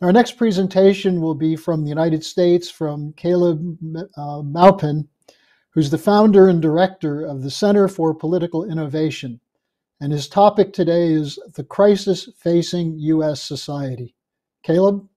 Our next presentation will be from the United States, from Caleb Maupin, who's the founder and director of the Center for Political Innovation. And his topic today is the crisis facing U.S. society. Caleb?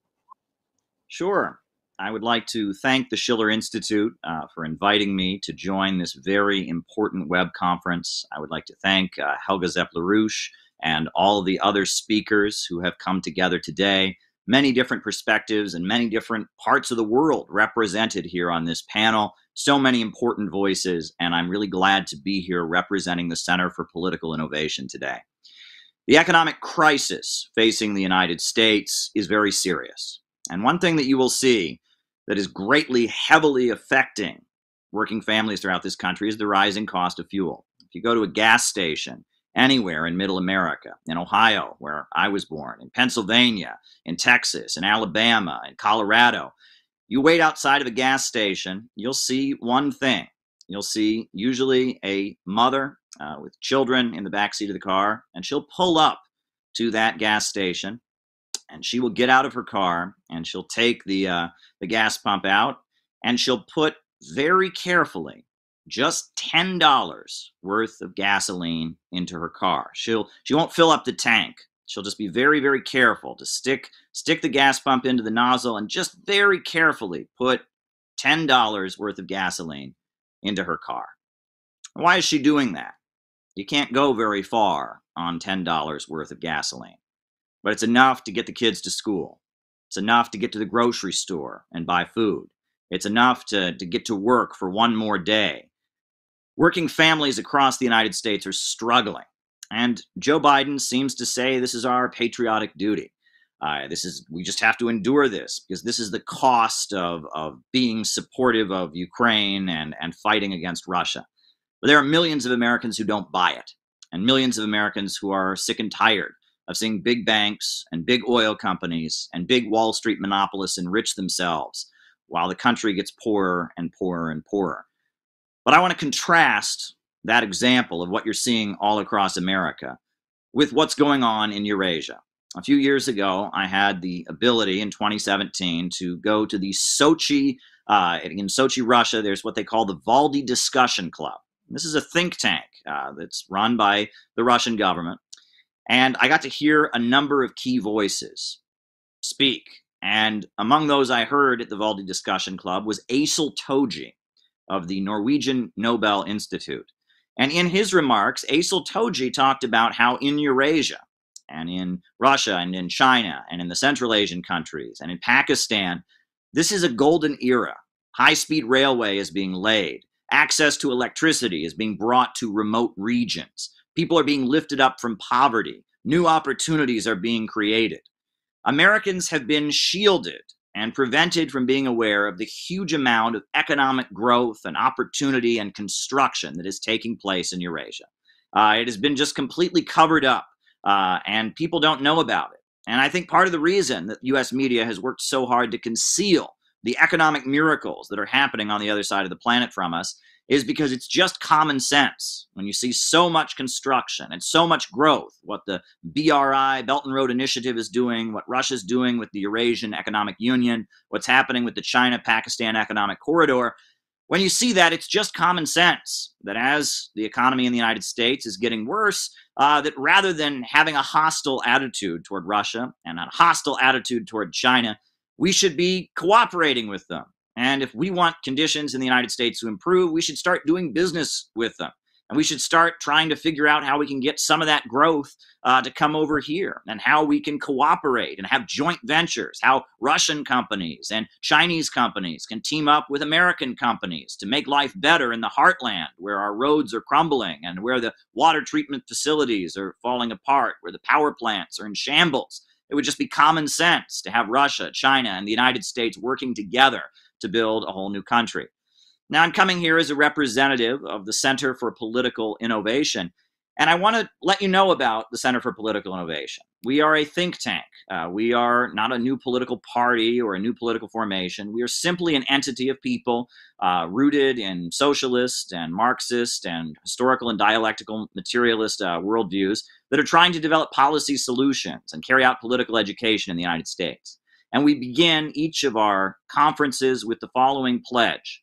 Sure. I would like to thank the Schiller Institute for inviting me to join this very important web conference. I would like to thank Helga Zepp-LaRouche and all of the other speakers who have come together today. Many different perspectives and many different parts of the world represented here on this panel. So many important voices, and I'm really glad to be here representing the Center for Political Innovation today. The economic crisis facing the United States is very serious. And one thing that you will see that is greatly, heavily affecting working families throughout this country is the rising cost of fuel. If you go to a gas station anywhere in Middle America, in Ohio, where I was born, in Pennsylvania, in Texas, in Alabama, in Colorado, you wait outside of a gas station, you'll see one thing. You'll see usually a mother with children in the backseat of the car, and she'll pull up to that gas station, and she will get out of her car, and she'll take the gas pump out, and she'll put very carefully just $10 worth of gasoline into her car. She won't fill up the tank. She'll just be very, very careful to stick the gas pump into the nozzle and just very carefully put $10 worth of gasoline into her car. Why is she doing that? You can't go very far on $10 worth of gasoline, but it's enough to get the kids to school. It's enough to get to the grocery store and buy food. It's enough to get to work for one more day. Working families across the United States are struggling. And Joe Biden seems to say this is our patriotic duty. We just have to endure this because this is the cost of being supportive of Ukraine and fighting against Russia. But there are millions of Americans who don't buy it, and millions of Americans who are sick and tired of seeing big banks and big oil companies and big Wall Street monopolists enrich themselves while the country gets poorer and poorer and poorer. But I want to contrast that example of what you're seeing all across America with what's going on in Eurasia. A few years ago, I had the ability in 2017 to go to the Sochi, in Sochi, Russia, there's what they call the Valdy Discussion Club. This is a think tank that's run by the Russian government. And I got to hear a number of key voices speak. And among those I heard at the Valdy Discussion Club was Aysel Toji of the Norwegian Nobel Institute. And in his remarks, Aysel Toji talked about how in Eurasia and in Russia and in China and in the Central Asian countries and in Pakistan, this is a golden era. High-speed railway is being laid. Access to electricity is being brought to remote regions. People are being lifted up from poverty. New opportunities are being created. Americans have been shielded and prevented from being aware of the huge amount of economic growth and opportunity and construction that is taking place in Eurasia. It has been just completely covered up, and people don't know about it. And I think part of the reason that U.S. media has worked so hard to conceal the economic miracles that are happening on the other side of the planet from us is because it's just common sense. When you see so much construction and so much growth, what the BRI, Belt and Road Initiative, is doing, what Russia's doing with the Eurasian Economic Union, what's happening with the China-Pakistan Economic Corridor, when you see that, it's just common sense that as the economy in the United States is getting worse, that rather than having a hostile attitude toward Russia and a hostile attitude toward China, we should be cooperating with them. And if we want conditions in the United States to improve, we should start doing business with them. And we should start trying to figure out how we can get some of that growth to come over here and how we can cooperate and have joint ventures, how Russian companies and Chinese companies can team up with American companies to make life better in the heartland where our roads are crumbling and where the water treatment facilities are falling apart, where the power plants are in shambles. It would just be common sense to have Russia, China, and the United States working together to build a whole new country. Now, I'm coming here as a representative of the Center for Political Innovation, and I want to let you know about the Center for Political Innovation. We are a think tank. We are not a new political party or a new political formation. We are simply an entity of people rooted in socialist and Marxist and historical and dialectical materialist worldviews that are trying to develop policy solutions and carry out political education in the United States. And we begin each of our conferences with the following pledge.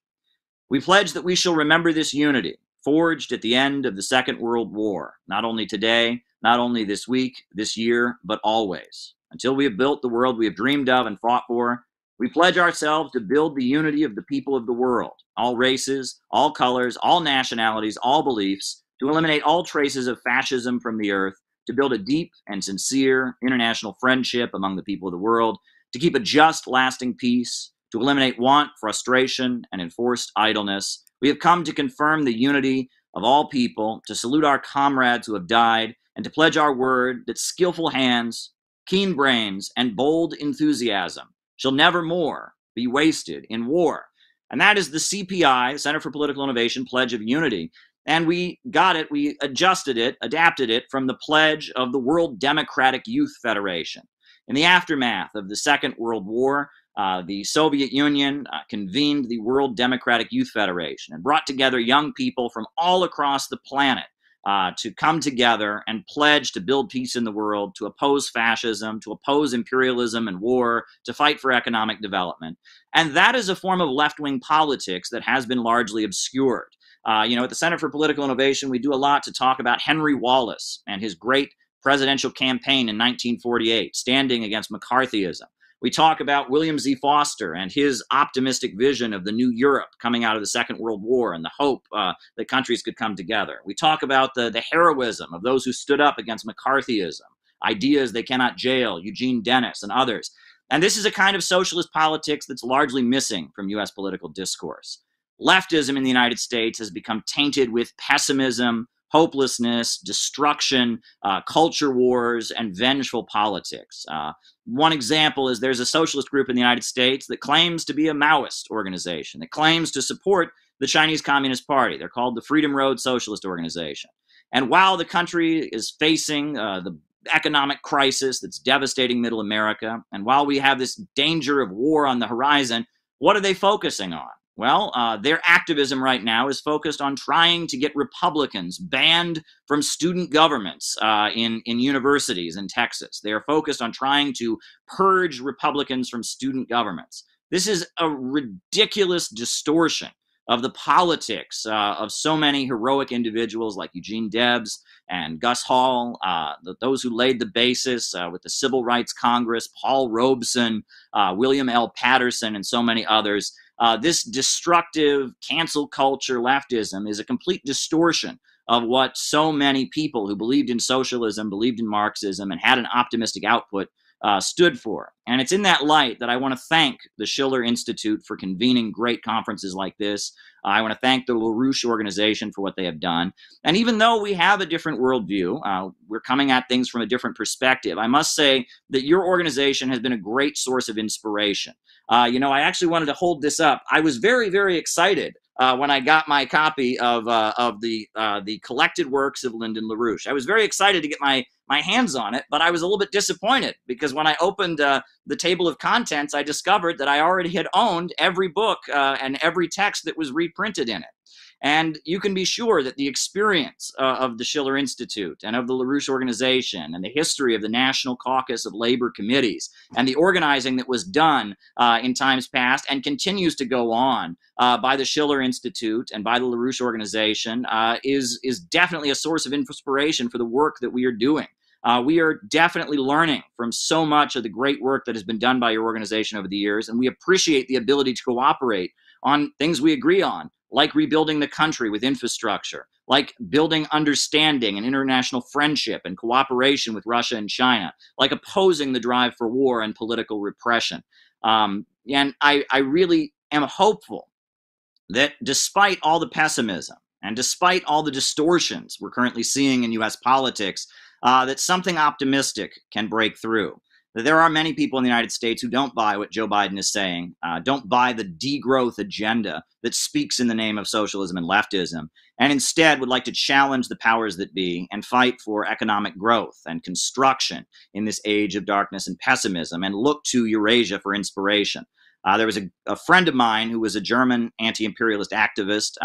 We pledge that we shall remember this unity, forged at the end of the Second World War, not only today, not only this week, this year, but always. Until we have built the world we have dreamed of and fought for, we pledge ourselves to build the unity of the people of the world, all races, all colors, all nationalities, all beliefs, to eliminate all traces of fascism from the earth, to build a deep and sincere international friendship among the people of the world, to keep a just, lasting peace, to eliminate want, frustration, and enforced idleness. We have come to confirm the unity of all people, to salute our comrades who have died, and to pledge our word that skillful hands, keen brains, and bold enthusiasm shall never more be wasted in war. And that is the CPI, Center for Political Innovation, Pledge of Unity. And we got it, we adjusted it, adapted it from the pledge of the World Democratic Youth Federation. In the aftermath of the Second World War, the Soviet Union convened the World Democratic Youth Federation and brought together young people from all across the planet to come together and pledge to build peace in the world, to oppose fascism, to oppose imperialism and war, to fight for economic development. And that is a form of left-wing politics that has been largely obscured. At the Center for Political Innovation, we do a lot to talk about Henry Wallace and his great presidential campaign in 1948, standing against McCarthyism. We talk about William Z. Foster and his optimistic vision of the new Europe coming out of the Second World War and the hope that countries could come together. We talk about the heroism of those who stood up against McCarthyism, ideas they cannot jail, Eugene Dennis and others. And this is a kind of socialist politics that's largely missing from U.S. political discourse. Leftism in the United States has become tainted with pessimism, hopelessness, destruction, culture wars, and vengeful politics. One example is there's a socialist group in the United States that claims to be a Maoist organization, that claims to support the Chinese Communist Party. They're called the Freedom Road Socialist Organization. And while the country is facing the economic crisis that's devastating Middle America, and while we have this danger of war on the horizon, what are they focusing on? Well, their activism right now is focused on trying to get Republicans banned from student governments in universities in Texas. They are focused on trying to purge Republicans from student governments. This is a ridiculous distortion of the politics of so many heroic individuals like Eugene Debs and Gus Hall, those who laid the basis with the Civil Rights Congress, Paul Robeson, William L. Patterson, and so many others. This destructive cancel culture leftism is a complete distortion of what so many people who believed in socialism, believed in Marxism, and had an optimistic output stood for. And it's in that light that I want to thank the Schiller Institute for convening great conferences like this. I want to thank the LaRouche organization for what they have done. And even though we have a different worldview, we're coming at things from a different perspective, I must say that your organization has been a great source of inspiration. I actually wanted to hold this up. I was very, very excited when I got my copy of the collected works of Lyndon LaRouche. I was very excited to get my hands on it, but I was a little bit disappointed because when I opened the table of contents, I discovered that I already had owned every book and every text that was reprinted in it. And you can be sure that the experience of the Schiller Institute and of the LaRouche organization and the history of the National Caucus of Labor Committees and the organizing that was done in times past and continues to go on by the Schiller Institute and by the LaRouche organization is definitely a source of inspiration for the work that we are doing. We are definitely learning from so much of the great work that has been done by your organization over the years, and we appreciate the ability to cooperate on things we agree on, like rebuilding the country with infrastructure, like building understanding and international friendship and cooperation with Russia and China, like opposing the drive for war and political repression. And I really am hopeful that despite all the pessimism and despite all the distortions we're currently seeing in U.S. politics, that something optimistic can break through. That there are many people in the United States who don't buy what Joe Biden is saying, don't buy the degrowth agenda that speaks in the name of socialism and leftism, and instead would like to challenge the powers that be and fight for economic growth and construction in this age of darkness and pessimism, and look to Eurasia for inspiration. There was a friend of mine who was a German anti-imperialist activist,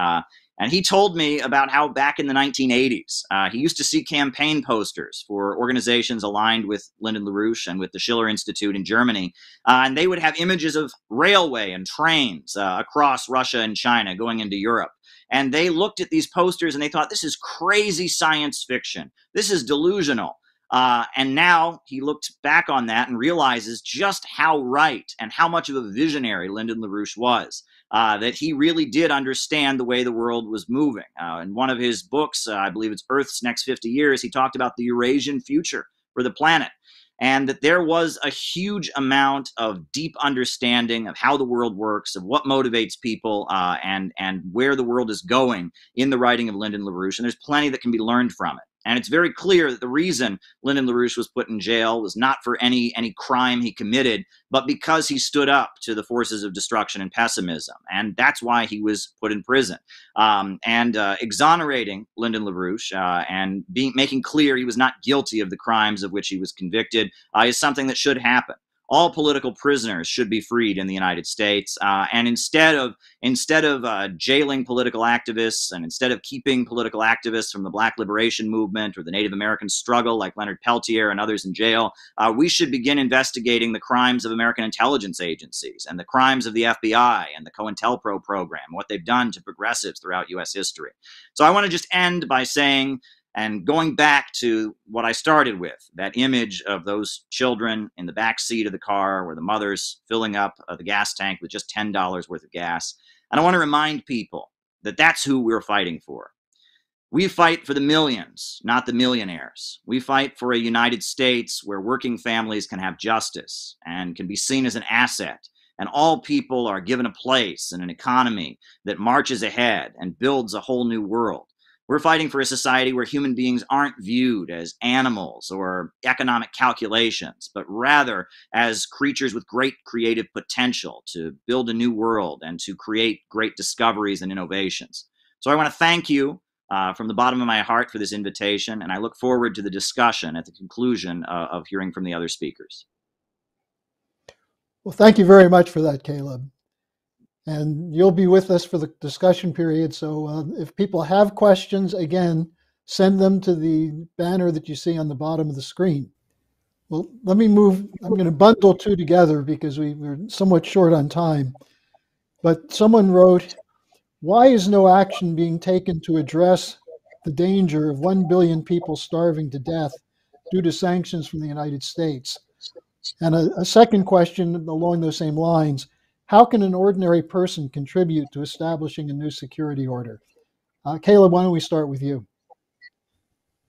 And he told me about how back in the 1980s, he used to see campaign posters for organizations aligned with Lyndon LaRouche and with the Schiller Institute in Germany. And they would have images of railway and trains across Russia and China going into Europe. And they looked at these posters and they thought, this is crazy science fiction. This is delusional. And now he looked back on that and realizes just how right and how much of a visionary Lyndon LaRouche was. That he really did understand the way the world was moving. In one of his books, I believe it's Earth's Next 50 Years, he talked about the Eurasian future for the planet, and that there was a huge amount of deep understanding of how the world works, of what motivates people, and where the world is going in the writing of Lyndon LaRouche, and there's plenty that can be learned from it. And it's very clear that the reason Lyndon LaRouche was put in jail was not for any crime he committed, but because he stood up to the forces of destruction and pessimism. And that's why he was put in prison. Exonerating Lyndon LaRouche and making clear he was not guilty of the crimes of which he was convicted is something that should happen. All political prisoners should be freed in the United States. And instead of jailing political activists, and instead of keeping political activists from the Black Liberation Movement or the Native American struggle like Leonard Peltier and others in jail, we should begin investigating the crimes of American intelligence agencies and the crimes of the FBI and the COINTELPRO program, what they've done to progressives throughout U.S. history. So I want to just end by saying, and going back to what I started with, that image of those children in the back seat of the car where the mother's filling up the gas tank with just $10 worth of gas. And I want to remind people that that's who we're fighting for. We fight for the millions, not the millionaires. We fight for a United States where working families can have justice and can be seen as an asset, and all people are given a place in an economy that marches ahead and builds a whole new world. We're fighting for a society where human beings aren't viewed as animals or economic calculations, but rather as creatures with great creative potential to build a new world and to create great discoveries and innovations. So I want to thank you from the bottom of my heart for this invitation, and I look forward to the discussion at the conclusion of hearing from the other speakers. Well, thank you very much for that, Caleb. And you'll be with us for the discussion period. So if people have questions, again, send them to the banner that you see on the bottom of the screen. Well, let me move. I'm going to bundle two together because we're somewhat short on time. But someone wrote, why is no action being taken to address the danger of 1 billion people starving to death due to sanctions from the United States? And a second question along those same lines, how can an ordinary person contribute to establishing a new security order? Caleb, why don't we start with you?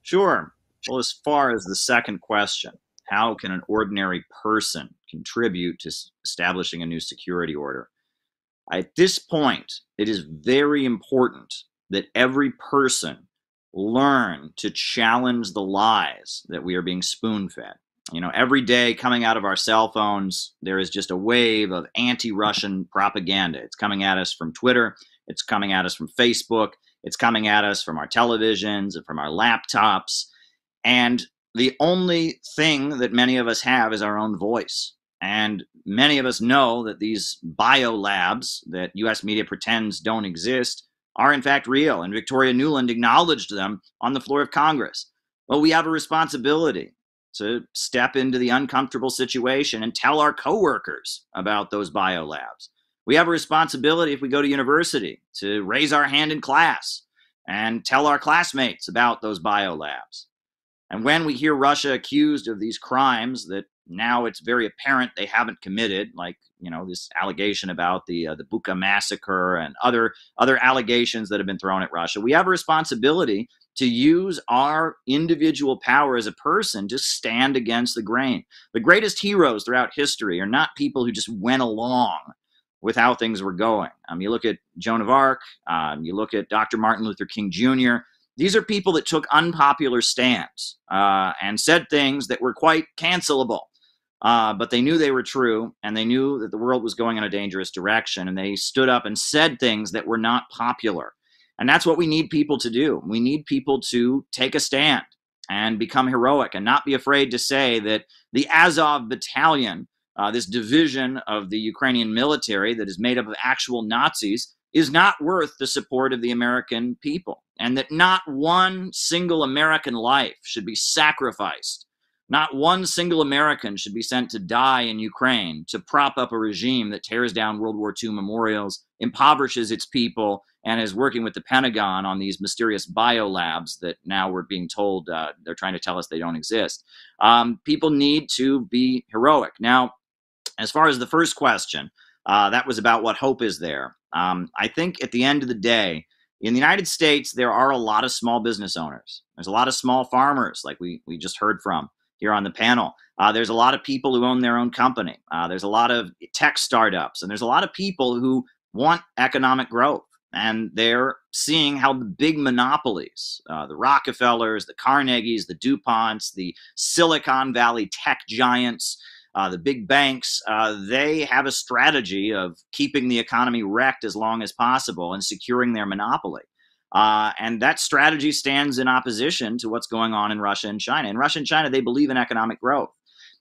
Sure. Well, as far as the second question, how can an ordinary person contribute to establishing a new security order? At this point, it is very important that every person learn to challenge the lies that we are being spoon-fed. You know, every day coming out of our cell phones, there is just a wave of anti-Russian propaganda. It's coming at us from Twitter. It's coming at us from Facebook. It's coming at us from our televisions and from our laptops. And the only thing that many of us have is our own voice. And many of us know that these biolabs that U.S. media pretends don't exist are in fact real. And Victoria Nuland acknowledged them on the floor of Congress. Well, we have a responsibility to step into the uncomfortable situation and tell our coworkers about those biolabs. We have a responsibility if we go to university to raise our hand in class and tell our classmates about those biolabs. And when we hear Russia accused of these crimes that now it's very apparent they haven't committed, like, you know, this allegation about the Bucha massacre and other allegations that have been thrown at Russia, we have a responsibility to use our individual power as a person to stand against the grain. The greatest heroes throughout history are not people who just went along with how things were going. You look at Joan of Arc, you look at Dr. Martin Luther King Jr. These are people that took unpopular stands and said things that were quite cancelable. But they knew they were true, and they knew that the world was going in a dangerous direction, and they stood up and said things that were not popular. And that's what we need people to do. We need people to take a stand and become heroic and not be afraid to say that the Azov battalion, this division of the Ukrainian military that is made up of actual Nazis, is not worth the support of the American people, and that not one single American life should be sacrificed. Not one single American should be sent to die in Ukraine to prop up a regime that tears down World War II memorials, impoverishes its people, and is working with the Pentagon on these mysterious biolabs that now we're being told they're trying to tell us they don't exist. People need to be heroic. Now, as far as the first question, that was about what hope is there. I think at the end of the day, in the United States, there are a lot of small business owners. There's a lot of small farmers, like we just heard from here on the panel. There's a lot of people who own their own company. There's a lot of tech startups, and there's a lot of people who want economic growth. And they're seeing how the big monopolies, the Rockefellers, the Carnegies, the DuPonts, the Silicon Valley tech giants, the big banks, they have a strategy of keeping the economy wrecked as long as possible and securing their monopoly. And that strategy stands in opposition to what's going on in Russia and China. In Russia and China, they believe in economic growth.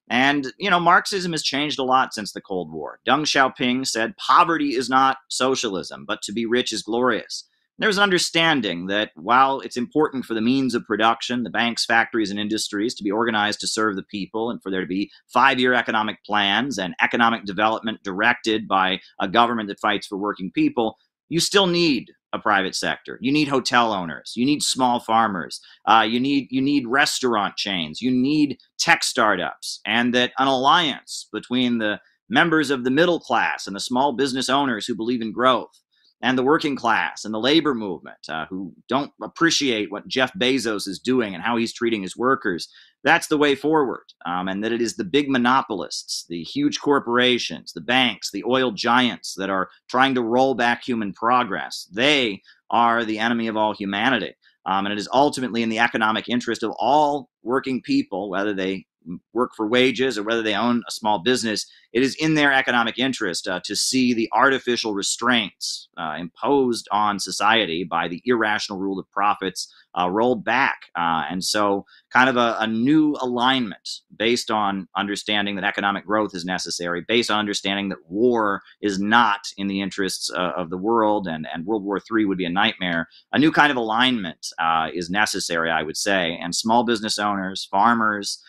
And, Marxism has changed a lot since the Cold War. Deng Xiaoping said, poverty is not socialism, but to be rich is glorious. There's an understanding that while it's important for the means of production, the banks, factories, and industries to be organized to serve the people and for there to be 5-year economic plans and economic development directed by a government that fights for working people, you still need a private sector. You need hotel owners. You need small farmers. You need restaurant chains. You need tech startups. And that an alliance between the members of the middle class and the small business owners who believe in growth and the working class and the labor movement who don't appreciate what Jeff Bezos is doing and how he's treating his workers, that's the way forward. And that it is the big monopolists, the huge corporations, the banks, the oil giants that are trying to roll back human progress. They are the enemy of all humanity. And it is ultimately in the economic interest of all working people, whether they work for wages or whether they own a small business, it is in their economic interest to see the artificial restraints imposed on society by the irrational rule of profits rolled back. And so kind of a new alignment based on understanding that economic growth is necessary, based on understanding that war is not in the interests of the world, and World War III would be a nightmare. A new kind of alignment is necessary, I would say. And small business owners, farmers,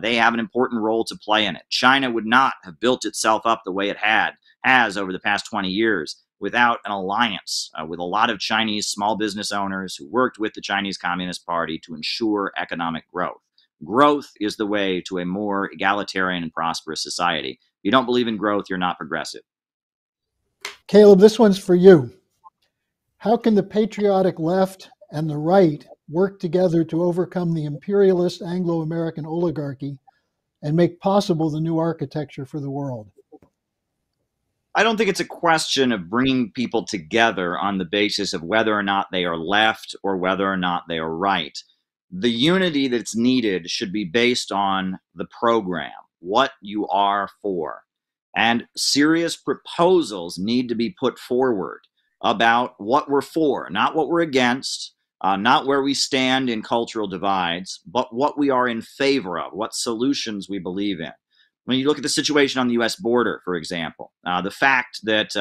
they have an important role to play in it. China would not have built itself up the way it has over the past 20 years without an alliance with a lot of Chinese small business owners who worked with the Chinese Communist Party to ensure economic growth. Growth is the way to a more egalitarian and prosperous society. If you don't believe in growth, you're not progressive. Caleb, this one's for you. How can the patriotic left and the right work together to overcome the imperialist Anglo-American oligarchy and make possible the new architecture for the world? I don't think it's a question of bringing people together on the basis of whether or not they are left or whether or not they are right. The unity that's needed should be based on the program, what you are for. And serious proposals need to be put forward about what we're for, not what we're against, not where we stand in cultural divides, but what we are in favor of, what solutions we believe in. When you look at the situation on the U.S. border, for example, the fact that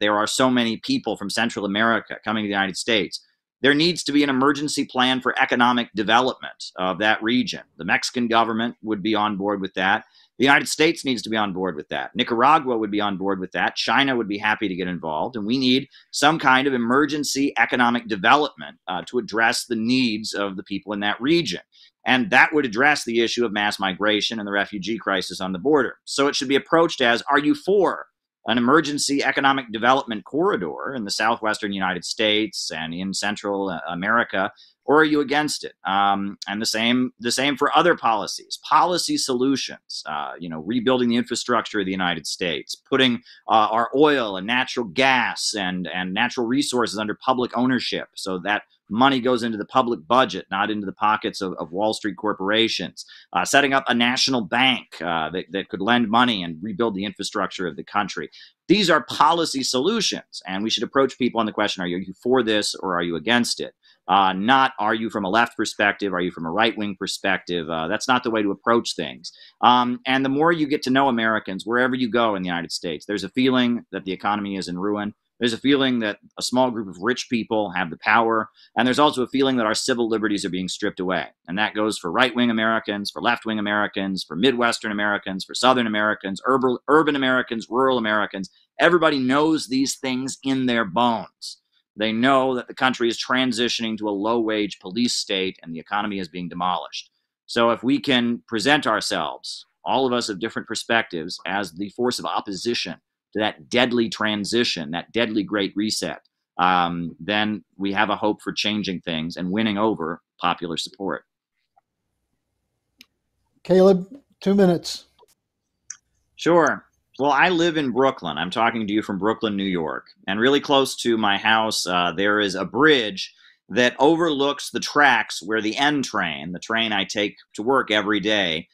there are so many people from Central America coming to the United States, there needs to be an emergency plan for economic development of that region. The Mexican government would be on board with that. The United States needs to be on board with that. Nicaragua would be on board with that. China would be happy to get involved. And we need some kind of emergency economic development to address the needs of the people in that region. And that would address the issue of mass migration and the refugee crisis on the border. So it should be approached as, are you for an emergency economic development corridor in the southwestern United States and in Central America, or are you against it? And the same for other policies, policy solutions, rebuilding the infrastructure of the United States, putting our oil and natural gas and natural resources under public ownership so that money goes into the public budget, not into the pockets of Wall Street corporations, setting up a national bank that could lend money and rebuild the infrastructure of the country. These are policy solutions, and we should approach people on the question, are you for this or are you against it? Not are you from a left perspective, are you from a right-wing perspective? That's not the way to approach things. And the more you get to know Americans, wherever you go in the United States, there's a feeling that the economy is in ruin. There's a feeling that a small group of rich people have the power. And there's also a feeling that our civil liberties are being stripped away. And that goes for right-wing Americans, for left-wing Americans, for Midwestern Americans, for Southern Americans, urban Americans, rural Americans. Everybody knows these things in their bones. They know that the country is transitioning to a low-wage police state and the economy is being demolished. So if we can present ourselves, all of us of different perspectives, as the force of opposition to that deadly transition, that deadly great reset, then we have a hope for changing things and winning over popular support. Caleb, 2 minutes. Sure. Well, I live in Brooklyn. I'm talking to you from Brooklyn, New York. And really close to my house, there is a bridge that overlooks the tracks where the N train, the train I take to work every day,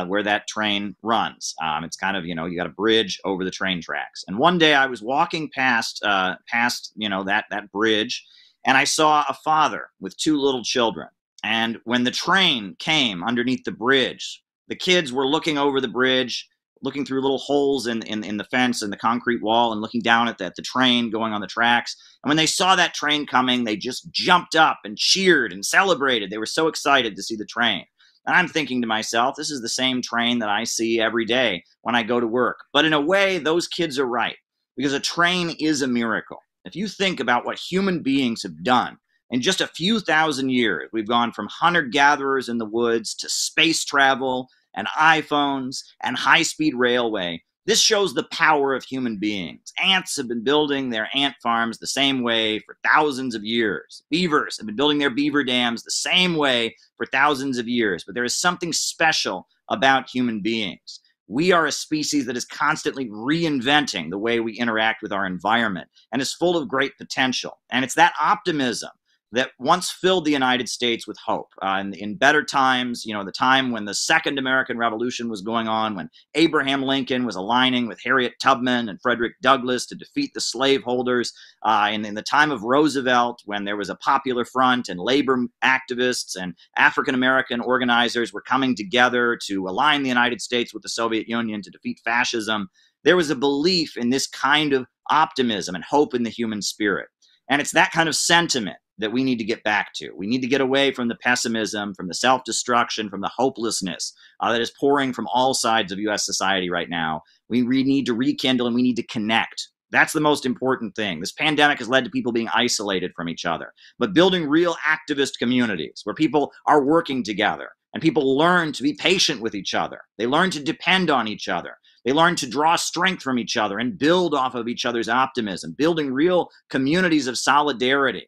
where that train runs. It's kind of, you got a bridge over the train tracks. And one day I was walking past that bridge, and I saw a father with 2 little children. And when the train came underneath the bridge, the kids were looking over the bridge, looking through little holes in the fence and the concrete wall and looking down at the train going on the tracks. And when they saw that train coming, they just jumped up and cheered and celebrated. They were so excited to see the train. And I'm thinking to myself, this is the same train that I see every day when I go to work. But in a way, those kids are right, because a train is a miracle. If you think about what human beings have done in just a few thousand years, we've gone from hunter-gatherers in the woods to space travel and iPhones and high-speed railway. This shows the power of human beings. Ants have been building their ant farms the same way for thousands of years. Beavers have been building their beaver dams the same way for thousands of years. But there is something special about human beings. We are a species that is constantly reinventing the way we interact with our environment and is full of great potential. And it's that optimism that once filled the United States with hope. In better times, the time when the Second American Revolution was going on, when Abraham Lincoln was aligning with Harriet Tubman and Frederick Douglass to defeat the slaveholders, in the time of Roosevelt, when there was a popular front and labor activists and African American organizers were coming together to align the United States with the Soviet Union to defeat fascism, there was a belief in this kind of optimism and hope in the human spirit. And it's that kind of sentiment that we need to get back to. We need to get away from the pessimism, from the self-destruction, from the hopelessness that is pouring from all sides of U.S. society right now. We need to rekindle and we need to connect. That's the most important thing. This pandemic has led to people being isolated from each other, but building real activist communities where people are working together and people learn to be patient with each other. They learn to depend on each other. They learn to draw strength from each other and build off of each other's optimism, building real communities of solidarity.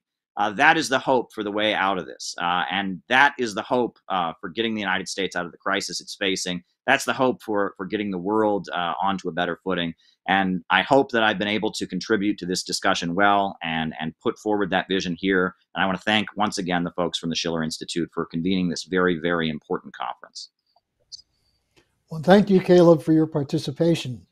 That is the hope for the way out of this. And that is the hope for getting the United States out of the crisis it's facing. That's the hope for getting the world onto a better footing. And I hope that I've been able to contribute to this discussion well and put forward that vision here. And I want to thank once again the folks from the Schiller Institute for convening this very, very important conference. Well, thank you, Caleb, for your participation.